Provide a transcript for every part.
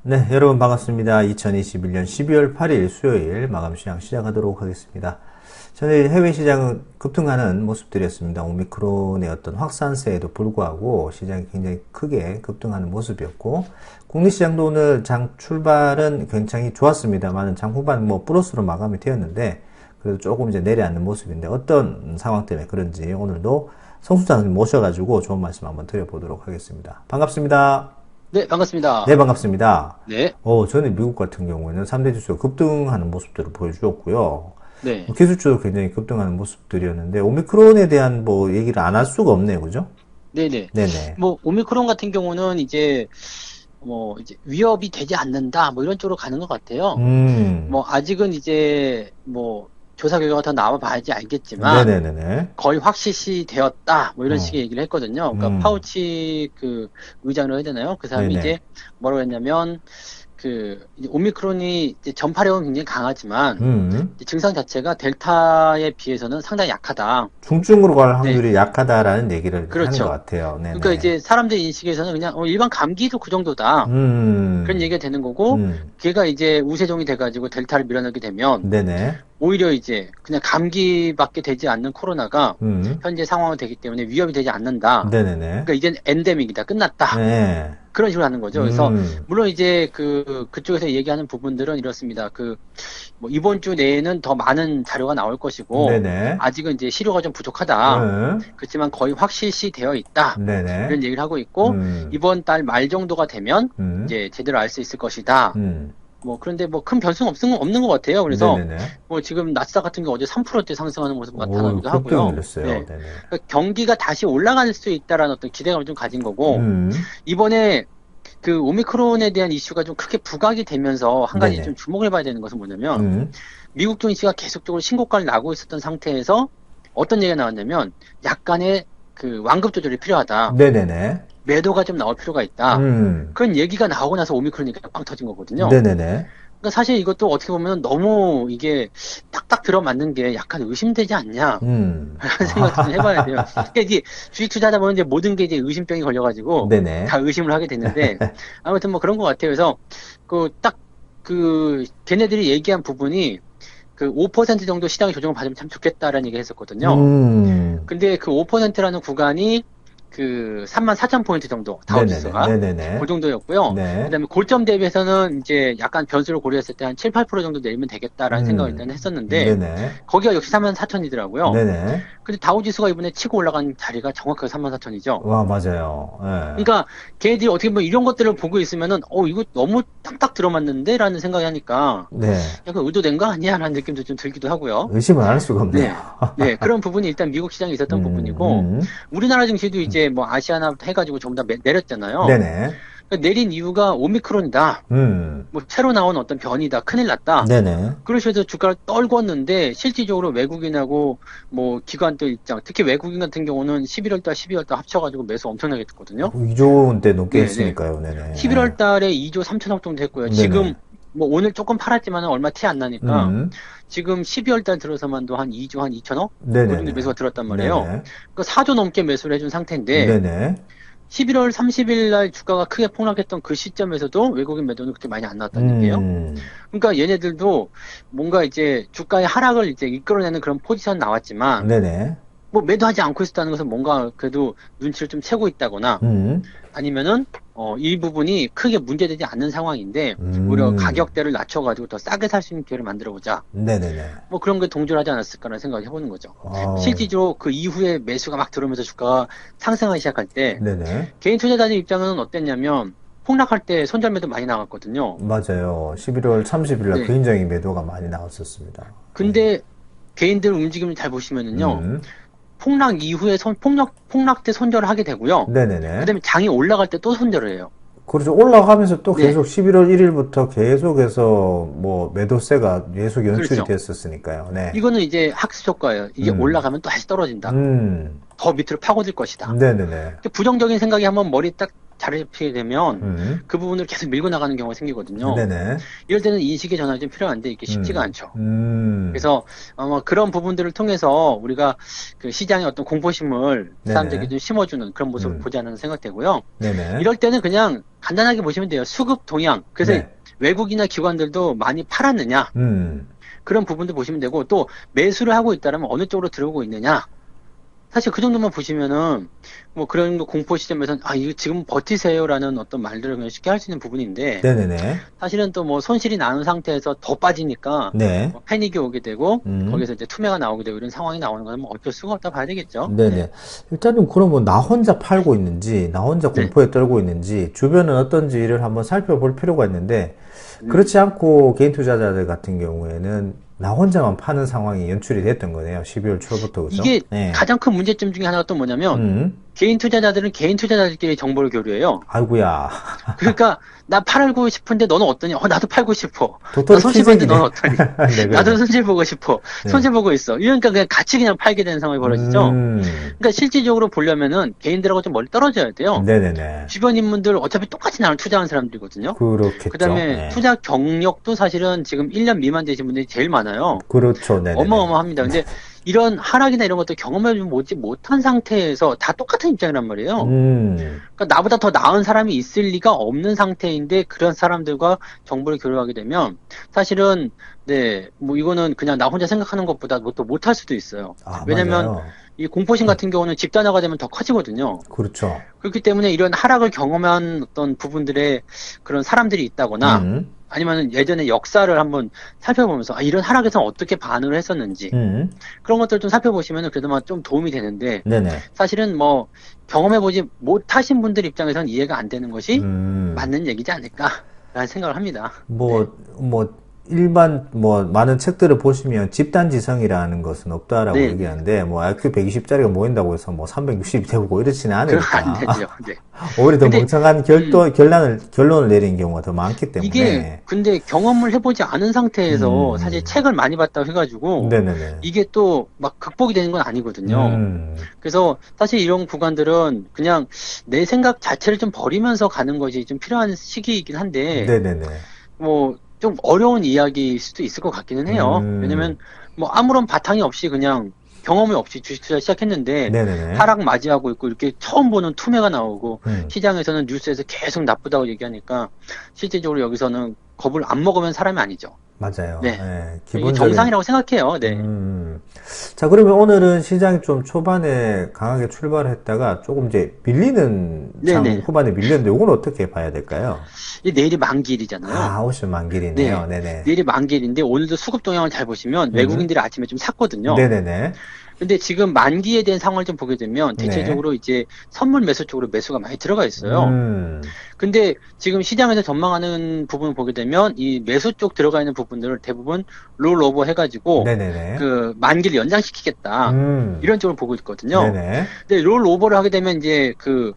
네, 여러분 반갑습니다. 2021년 12월 8일 수요일 마감 시장 시작하도록 하겠습니다. 저는 해외 시장은 급등하는 모습들이었습니다. 오미크론의 어떤 확산세에도 불구하고 시장이 굉장히 크게 급등하는 모습이었고, 국내 시장도 오늘 장 출발은 굉장히 좋았습니다만 장 후반 플러스로 마감이 되었는데, 그래도 조금 이제 내려앉는 모습인데 어떤 상황 때문에 그런지 오늘도 성수장님 모셔가지고 좋은 말씀 한번 드려보도록 하겠습니다. 반갑습니다. 네, 반갑습니다. 네, 반갑습니다. 네, 저는 미국 같은 경우에는 3대 지수가 급등하는 모습들을 보여주었고요. 네, 기술주도 굉장히 급등하는 모습들이었는데, 오미크론에 대한 얘기를 안 할 수가 없네요. 그죠? 네네. 네네. 오미크론 같은 경우는 이제 위협이 되지 않는다, 이런 쪽으로 가는 것 같아요. 음, 아직은 조사 결과가 더 나와봐야지 알겠지만, 네네네네. 거의 확실시 되었다, 이런 어, 식의 얘기를 했거든요. 그러니까 음, 파우치 의장으로 해야 되나요? 그 사람이 네네. 이제 뭐라고 했냐면, 이제 오미크론이 이제 전파력은 굉장히 강하지만, 음, 이제 증상 자체가 델타에 비해서는 상당히 약하다. 중증으로 갈 네, 확률이 약하다라는 얘기를 하는 것 그렇죠. 같아요. 그러니까 네네. 이제 사람들 인식에서는 그냥 일반 감기도 그 정도다. 그런 음, 얘기가 되는 거고, 음, 걔가 이제 우세종이 돼가지고 델타를 밀어넣게 되면, 네네. 오히려 이제 그냥 감기밖에 되지 않는 코로나가 음, 현재 상황이 되기 때문에 위협이 되지 않는다. 네네네. 그러니까 이젠 엔데믹이다. 끝났다. 네. 그런 식으로 하는 거죠. 그래서, 음, 물론 이제 그쪽에서 얘기하는 부분들은 이렇습니다. 이번 주 내에는 더 많은 자료가 나올 것이고, 네네. 아직은 이제 시료가 좀 부족하다. 그렇지만 거의 확실시 되어 있다. 네네. 이런 얘기를 하고 있고, 음, 이번 달 말 정도가 되면 음, 이제 제대로 알 수 있을 것이다. 음. 그런데 큰 변수는 없는 것 같아요. 그래서 네네네. 지금 나스닥 같은 경우 어제 3%대 상승하는 모습 오, 나타나기도 급등을 하고요. 했어요. 네. 네네. 그러니까 경기가 다시 올라갈 수 있다라는 어떤 기대감을 좀 가진 거고, 음, 이번에 그 오미크론에 대한 이슈가 좀 크게 부각이 되면서 한 가지 좀 네네. 주목을 해봐야 되는 것은 뭐냐면, 음, 미국 증시가 계속적으로 신고가를 나고 있었던 상태에서 어떤 얘기가 나왔냐면 약간의 완급 조절이 필요하다. 네네네. 매도가 좀 나올 필요가 있다. 음, 그런 얘기가 나오고 나서 오미크론이 빵 터진 거거든요. 네네네. 그러니까 사실 이것도 어떻게 보면 너무 이게 딱딱 들어맞는 게 약간 의심되지 않냐. 라는 생각도 좀 해봐야 돼요. 그러니까 이게 주식 투자하다 보면 이제 모든 게 이제 의심병이 걸려가지고 다 네네. 의심을 하게 되는데 아무튼 그런 것 같아요. 그래서 걔네들이 얘기한 부분이 5% 정도 시장의 조정을 받으면 참 좋겠다라는 얘기를 했었거든요. 음, 근데 그 5%라는 구간이 34,000포인트 정도, 네네네. 다우지수가. 그 네네네. 정도였고요. 그 네. 다음에 고점 대비해서는 이제 약간 변수를 고려했을 때 한 7, 8% 정도 내리면 되겠다라는 생각을 일단 했었는데, 네네. 거기가 역시 34,000이더라고요. 네네. 근데 다우지수가 이번에 치고 올라간 자리가 정확하게 34,000이죠. 와, 맞아요. 예. 그러니까 걔들이 어떻게 보면 이런 것들을 보고 있으면은, 이거 너무 딱딱 들어맞는데? 라는 생각이 하니까, 네. 약간 의도된 거 아니야? 라는 느낌도 좀 들기도 하고요. 의심을 안 할 수가 없네요. 네. 네, 그런 부분이 일단 미국 시장에 있었던 부분이고, 음. 우리나라 증시도 이제 아시아나부터 해가지고 전부 다 내렸잖아요. 네네. 그러니까 내린 이유가 오미크론이다. 음. 새로 나온 어떤 변이다. 큰일 났다. 네네. 그러셔서 주가를 떨궜는데, 실질적으로 외국인하고 기관들 입장, 특히 외국인 같은 경우는 11월 달, 12월 달 합쳐가지고 매수 엄청나게 됐거든요. 2조 원대 넘게 네네. 했으니까요. 네네. 11월 달에 2조 3천억 정도 했고요. 지금 네네. 오늘 조금 팔았지만 얼마 티 안 나니까 음. 지금 12월 달 들어서만도 한 2조 한 2천억? 그 정도 네네네. 매수가 들었단 말이에요. 네네. 그 4조 넘게 매수를 해준 상태인데 네네. 11월 30일 날 주가가 크게 폭락했던 그 시점에서도 외국인 매도는 그렇게 많이 안 나왔다는 얘기예요. 음. 그러니까 얘네들도 뭔가 이제 주가의 하락을 이제 이끌어내는 그런 포지션 나왔지만 네네. 매도하지 않고 있었다는 것은 뭔가 그래도 눈치를 좀 채고 있다거나 음. 아니면은 이 부분이 크게 문제되지 않는 상황인데 오히려 음. 가격대를 낮춰가지고 더 싸게 살 수 있는 기회를 만들어 보자. 네네네. 그런 게 동조하지 않았을까라는 생각을 해보는 거죠. 아, 실질적으로 그 이후에 매수가 막 들어오면서 주가가 상승하기 시작할 때 네네. 개인 투자자들 입장은 어땠냐면 폭락할 때 손절매도 많이 나갔거든요. 맞아요. 11월 30일 날 네. 굉장히 매도가 많이 나왔었습니다. 근데 개인들 움직임을 잘 보시면은요. 음. 폭락 이후에 폭락 때 손절을 하게 되고요. 그 네네네. 다음에 장이 올라갈 때 또 손절을 해요. 그렇죠. 올라가면서 또 네. 계속 11월 1일부터 계속해서 매도세가 계속 연출이 그렇죠. 됐었으니까요. 네. 이거는 이제 학습 효과예요. 이게 음. 올라가면 또 다시 떨어진다. 음. 더 밑으로 파고들 것이다. 네네네. 부정적인 생각이 한번 머리 딱 잡히게 되면 그 부분을 계속 밀고 나가는 경우가 생기거든요. 네네. 이럴 때는 인식의 전환이 좀 필요한데 이게 쉽지가 않죠. 그래서 그런 부분들을 통해서 우리가 그 시장의 어떤 공포심을 사람들에게 좀 심어주는 그런 모습을 보지 않는 생각되고요. 네네. 이럴 때는 그냥 간단하게 보시면 돼요. 수급 동향. 그래서 네. 외국이나 기관들도 많이 팔았느냐. 그런 부분도 보시면 되고 또 매수를 하고 있다면 어느 쪽으로 들어오고 있느냐. 사실 그 정도만 보시면은 뭐 그런 거 공포 시점에서는 이거 지금 버티세요라는 어떤 말들을 그냥 쉽게 할 수 있는 부분인데 네네네. 사실은 또 뭐 손실이 나는 상태에서 더 빠지니까 네. 뭐 패닉이 오게 되고 거기서 이제 투매가 나오게 되고 이런 상황이 나오는 건 뭐 어쩔 수가 없다 봐야 되겠죠. 네네. 네. 일단은 그러면 나 혼자 팔고 있는지, 나 혼자 네. 공포에 떨고 있는지, 주변은 어떤지를 한번 살펴볼 필요가 있는데, 그렇지 않고 개인 투자자들 같은 경우에는 나 혼자만 파는 상황이 연출이 됐던 거네요. 12월 초부터, 그죠? 이게 네. 가장 큰 문제점 중에 하나가 또 뭐냐면 개인 투자자들은 개인 투자자들끼리 정보를 교류해요. 아이고야. 그러니까 나 팔고 싶은데 너는 어떠냐? 나도 팔고 싶어. 도토리 나 손실 보는데 흰색이네. 너는 어떠니? 네, 나도 그러네. 손실 보고 싶어. 네. 손실 보고 있어. 이러니까 그냥 같이 그냥 팔게 되는 상황이 벌어지죠. 그러니까 실질적으로 보려면은 개인들하고 좀 멀리 떨어져야 돼요. 네네네. 주변 인물들 어차피 똑같이 나랑 투자하는 사람들이거든요. 그렇겠죠. 그다음에 네. 투자 경력도 사실은 지금 1년 미만 되신 분들이 제일 많아요. 그렇죠. 네네. 어마어마합니다. 근데 이런 하락이나 이런 것도 경험해보지 못한 상태에서 다 똑같은 입장이란 말이에요. 그러니까 나보다 더 나은 사람이 있을 리가 없는 상태인데 그런 사람들과 정보를 교류하게 되면 사실은 네, 뭐 이거는 그냥 나 혼자 생각하는 것보다 뭐 또 못할 수도 있어요. 왜냐면 맞아요. 이 공포심 같은 경우는 집단화가 되면 더 커지거든요. 그렇죠. 그렇기 때문에 이런 하락을 경험한 어떤 부분들의 그런 사람들이 있다거나 아니면 예전에 역사를 한번 살펴보면서 이런 하락에서 어떻게 반응을 했었는지 그런 것들을 좀 살펴보시면 그래도 좀 도움이 되는데 네네. 사실은 뭐 경험해보지 못하신 분들 입장에서는 이해가 안 되는 것이 맞는 얘기지 않을까라는 생각을 합니다. 일반, 많은 책들을 보시면 집단지성이라는 것은 없다라고 네, 얘기하는데, IQ 120짜리가 모인다고 해서 360이 되고 이렇지는 그러면 안 않으니까. 되죠. 네. 오히려 더 근데 멍청한 결론을 내리는 경우가 더 많기 때문에. 이게 근데 경험을 해보지 않은 상태에서 사실 책을 많이 봤다고 해가지고 네네네. 이게 또 막 극복이 되는 건 아니거든요. 그래서 사실 이런 구간들은 그냥 내 생각 자체를 좀 버리면서 가는 것이 좀 필요한 시기이긴 한데 네네네. 뭐 좀 어려운 이야기일 수도 있을 것 같기는 해요. 왜냐면 뭐 아무런 바탕이 없이 그냥 경험이 없이 주식 투자 시작했는데 네네네. 하락 맞이하고 있고 이렇게 처음 보는 투매가 나오고 시장에서는 뉴스에서 계속 나쁘다고 얘기하니까 실질적으로 여기서는 겁을 안 먹으면 사람이 아니죠. 맞아요. 네. 네, 이게 정상이라고 생각해요. 네. 자, 그러면 오늘은 시장이 좀 초반에 강하게 출발을 했다가 조금 이제 밀리는 장 네네. 후반에 밀렸는데 이건 어떻게 봐야 될까요? 이게 내일이 만기일이잖아요. 오실 만길이네요. 네네. 내일이 만기일인데 오늘도 수급 동향을 잘 보시면 외국인들이 아침에 좀 샀거든요. 네네네. 근데 지금 만기에 대한 상황을 좀 보게 되면 대체적으로 이제 선물 매수 쪽으로 매수가 많이 들어가 있어요. 근데 지금 시장에서 전망하는 부분을 보게 되면 이 매수 쪽 들어가 있는 부분들을 대부분 롤오버 해가지고 네네네. 그 만기를 연장시키겠다 이런 쪽으로 보고 있거든요. 네네. 근데 롤오버를 하게 되면 이제 그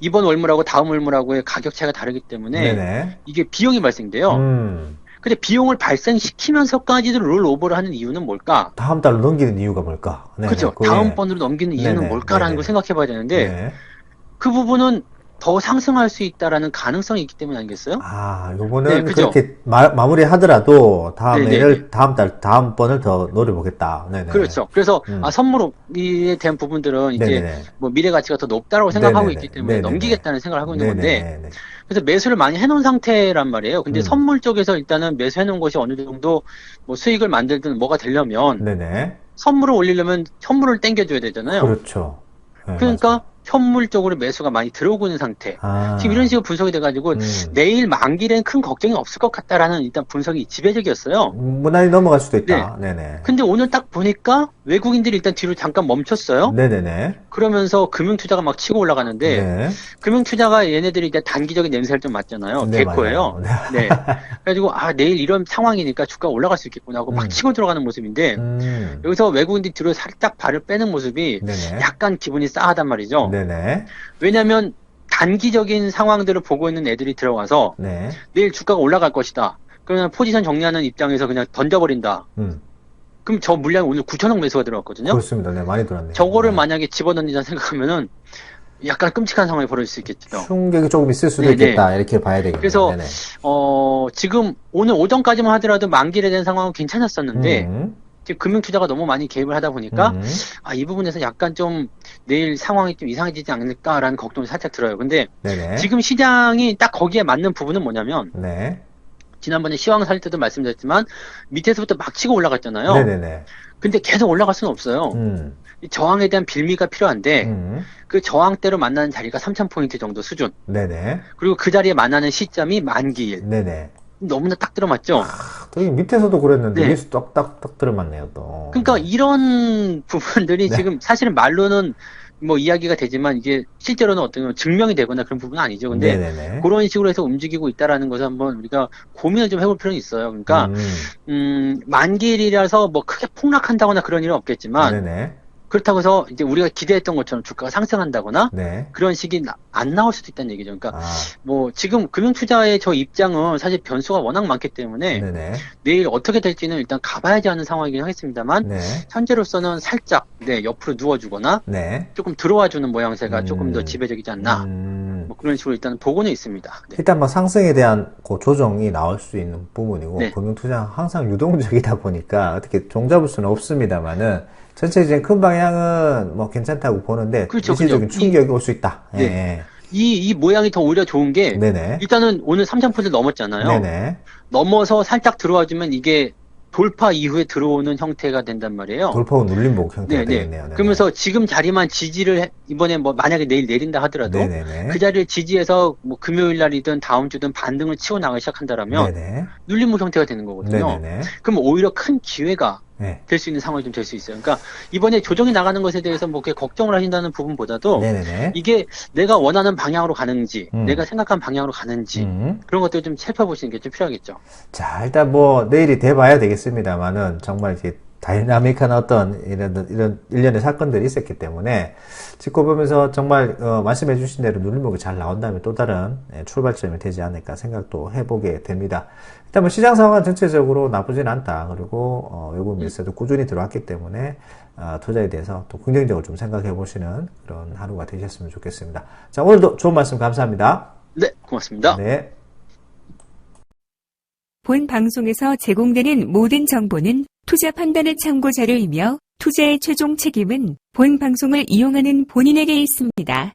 이번 월물하고 다음 월물하고의 가격 차이가 다르기 때문에 네네. 이게 비용이 발생돼요. 근데 비용을 발생시키면서까지도 롤오버를 하는 이유는 뭘까? 다음 달로 넘기는 이유가 뭘까? 네네. 그렇죠. 다음번으로 넘기는 이유는 네네. 뭘까라는 네네. 걸 생각해 봐야 되는데 네. 그 부분은 더 상승할 수 있다라는 가능성이 있기 때문에 아니겠어요? 요거는 네, 그죠? 그렇게 마무리 하더라도 네네네. 다음번을 더 노려보겠다. 네네. 그렇죠. 그래서 선물에 대한 부분들은 이제 네네네. 뭐 미래 가치가 더 높다라고 생각하고 네네네. 있기 때문에 네네네. 넘기겠다는 생각을 하고 있는 건데 네네네. 그래서 매수를 많이 해놓은 상태란 말이에요. 근데 선물 쪽에서 일단은 매수해놓은 것이 어느 정도 뭐 수익을 만들든 뭐가 되려면 네네. 선물을 올리려면 현물을 땡겨줘야 되잖아요. 그렇죠. 네, 그러니까 맞아요. 현물 쪽으로 매수가 많이 들어오고 있는 상태. 아. 지금 이런 식으로 분석이 돼가지고 내일 만기에는 큰 걱정이 없을 것 같다라는 일단 분석이 지배적이었어요. 무난히 넘어갈 수도 있다. 네네. 근데 오늘 딱 보니까 외국인들이 일단 뒤로 잠깐 멈췄어요. 네네네. 그러면서 금융투자가 막 치고 올라가는데 네. 금융투자가 얘네들이 이제 단기적인 냄새를 좀 맡잖아요. 네, 개코예요. 맞아요. 네. 그래가지고 내일 이런 상황이니까 주가 올라갈 수 있겠구나 하고 막 치고 들어가는 모습인데 여기서 외국인들이 뒤로 살짝 발을 빼는 모습이 네네. 약간 기분이 싸하단 말이죠. 네네. 왜냐하면 단기적인 상황들을 보고 있는 애들이 들어가서 네. 내일 주가가 올라갈 것이다. 그러면 포지션 정리하는 입장에서 그냥 던져버린다. 그럼 저 물량이 오늘 9천억 매수가 들어갔거든요. 그렇습니다. 네, 많이 들었네요. 저거를 네. 만약에 집어던지자 생각하면은 약간 끔찍한 상황이 벌어질 수 있겠죠. 충격이 조금 있을 수도 네네. 있겠다. 이렇게 봐야 되겠네요. 그래서 네네. 지금 오늘 오전까지만 하더라도 만기에 대한 상황은 괜찮았었는데 음, 지금 금융투자가 너무 많이 개입을 하다 보니까 음, 이 부분에서 약간 좀 내일 상황이 좀 이상해지지 않을까라는 걱정이 살짝 들어요. 근데 네네. 지금 시장이 딱 거기에 맞는 부분은 뭐냐면 네. 지난번에 시황 살 때도 말씀드렸지만 밑에서부터 막 치고 올라갔잖아요. 네네네. 근데 계속 올라갈 수는 없어요. 음, 이 저항에 대한 빌미가 필요한데 음, 그 저항대로 만나는 자리가 3,000포인트 정도 수준. 네네. 그리고 그 자리에 만나는 시점이 만기일. 네네. 너무나 딱 들어맞죠? 또 이 밑에서도 그랬는데 네. 위에서 딱딱딱 들어맞네요, 또. 그러니까 이런 부분들이 네. 지금 사실은 말로는 뭐 이야기가 되지만 이게 실제로는 어떤 건 증명이 되거나 그런 부분은 아니죠. 근데 네네네. 그런 식으로 해서 움직이고 있다라는 것을 한번 우리가 고민을 좀 해볼 필요는 있어요. 그러니까 만기일이라서 뭐 크게 폭락한다거나 그런 일은 없겠지만 네네. 그렇다고 해서 이제 우리가 기대했던 것처럼 주가가 상승한다거나 네. 그런 식이 안 나올 수도 있다는 얘기죠. 그러니까 아, 뭐 지금 금융투자의 저 입장은 사실 변수가 워낙 많기 때문에 네네. 내일 어떻게 될지는 일단 가봐야지 하는 상황이긴 하겠습니다만 네. 현재로서는 살짝 옆으로 누워주거나 네. 조금 들어와주는 모양새가 조금 더 음, 지배적이지 않나 음. 뭐 그런 식으로 일단 보고는 있습니다. 네. 일단 뭐 상승에 대한 그 조정이 나올 수 있는 부분이고 네. 금융투자는 항상 유동적이다 보니까 어떻게 종잡을 수는 없습니다만은 전체적인 큰 방향은 뭐 괜찮다고 보는데 그렇죠, 일시적인 그죠. 충격이 올 수 있다. 네. 예. 이 모양이 더 오히려 좋은 게 네네. 일단은 오늘 3,000포인트 넘었잖아요. 네네. 넘어서 살짝 들어와주면 이게 돌파 이후에 들어오는 형태가 된단 말이에요. 돌파후 눌림목 형태가 네네. 되겠네요. 네네. 그러면서 지금 자리만 이번에 뭐 만약에 내일 내린다 하더라도 네네네. 그 자리를 지지해서 뭐 금요일 날이든 다음 주든 반등을 치고 나가기 시작한다라면 네네. 눌림목 형태가 되는 거거든요. 네네네. 그럼 오히려 큰 기회가 네. 될 수 있는 상황이 좀 될 수 있어요. 그러니까 이번에 조정이 나가는 것에 대해서 뭐 그렇게 걱정을 하신다는 부분보다도 네네네. 이게 내가 원하는 방향으로 가는지, 음. 내가 생각한 방향으로 가는지 그런 것들을 좀 살펴보시는 게 좀 필요하겠죠. 자, 일단 뭐 내일이 돼봐야 되겠습니다만은 정말 이제 다이나믹한 어떤 이런 일련의 사건들이 있었기 때문에 짚고 보면서 정말 말씀해 주신 대로 눌림목이 잘 나온다면 또 다른 출발점이 되지 않을까 생각도 해보게 됩니다. 일단 뭐 시장 상황은 전체적으로 나쁘진 않다. 그리고 외국 매수도 꾸준히 들어왔기 때문에 투자에 대해서 또 긍정적으로 좀 생각해 보시는 그런 하루가 되셨으면 좋겠습니다. 자, 오늘도 좋은 말씀 감사합니다. 네, 고맙습니다. 네. 본 방송에서 제공되는 모든 정보는 투자 판단의 참고 자료이며 투자의 최종 책임은 본 방송을 이용하는 본인에게 있습니다.